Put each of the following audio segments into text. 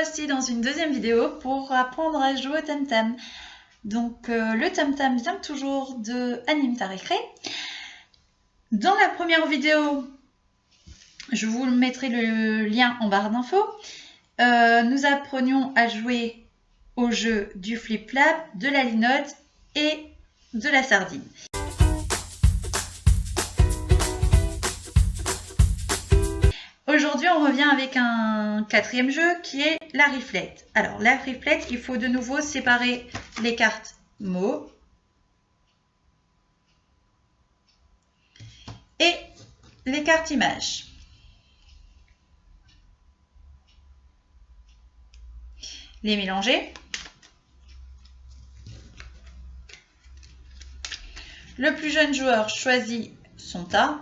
revoici dans une deuxième vidéo pour apprendre à jouer au tam-tam. Donc le tam-tam vient toujours de Anime ta récré. Dans la première vidéo, je vous mettrai le lien en barre d'infos. Nous apprenions à jouer au jeu du flip-flap, de la linotte et de la sardine. Aujourd'hui, on revient avec un quatrième jeu qui est la riflette. Alors, la riflette, il faut de nouveau séparer les cartes mots et les cartes images. Les mélanger. Le plus jeune joueur choisit son tas.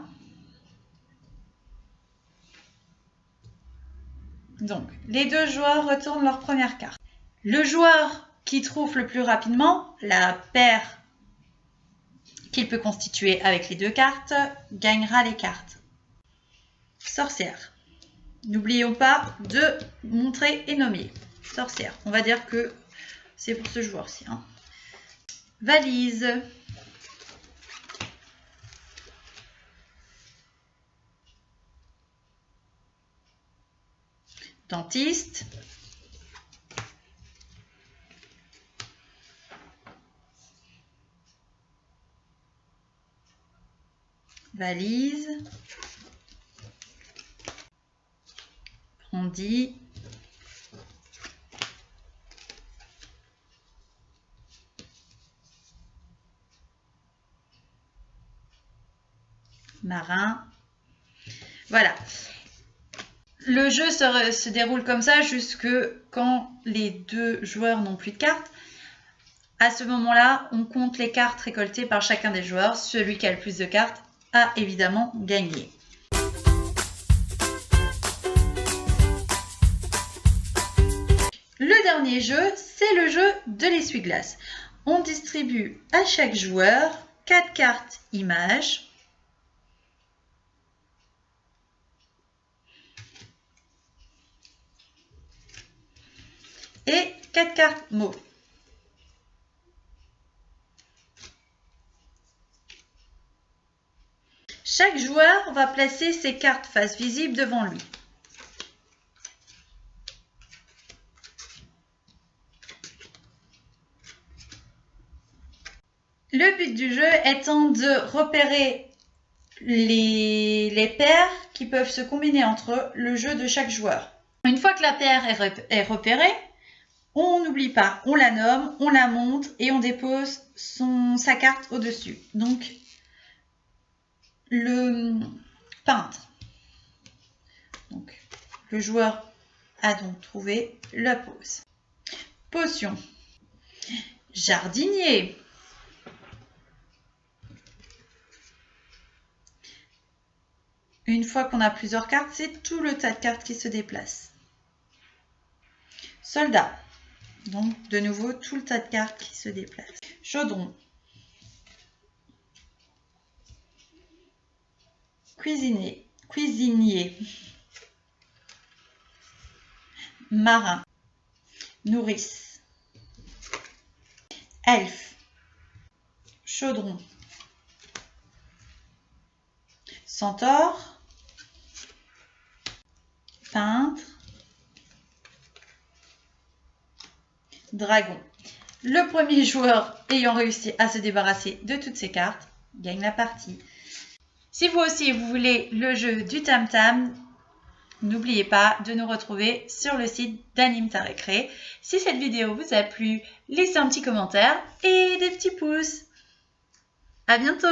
Donc, les deux joueurs retournent leur première carte. Le joueur qui trouve le plus rapidement la paire qu'il peut constituer avec les deux cartes gagnera les cartes. Sorcière. N'oublions pas de montrer et nommer. Sorcière. On va dire que c'est pour ce joueur-ci. Valise. Dentiste. Valise. Brandi. Marin. Voilà. Le jeu se déroule comme ça jusque quand les deux joueurs n'ont plus de cartes. À ce moment-là, on compte les cartes récoltées par chacun des joueurs. Celui qui a le plus de cartes a évidemment gagné. Le dernier jeu, c'est le jeu de l'essuie-glace. On distribue à chaque joueur 4 cartes images. Et 4 cartes mots. Chaque joueur va placer ses cartes face visible devant lui. Le but du jeu étant de repérer les paires qui peuvent se combiner entre le jeu de chaque joueur. Une fois que la paire est repérée, on n'oublie pas, on la nomme, on la monte et on dépose sa carte au-dessus. Donc, le peintre. Donc, le joueur a donc trouvé la pose. Potion. Jardinier. Une fois qu'on a plusieurs cartes, c'est tout le tas de cartes qui se déplace. Soldat. Donc, de nouveau, tout le tas de cartes qui se déplacent. Chaudron. Cuisinier. Marin. Nourrice. Elfe. Chaudron. Centaure. Peintre. Dragon. Le premier joueur ayant réussi à se débarrasser de toutes ces cartes gagne la partie. Si vous aussi vous voulez le jeu du tam-tam, n'oubliez pas de nous retrouver sur le site d'Anime ta récré. Si cette vidéo vous a plu, laissez un petit commentaire et des petits pouces. À bientôt!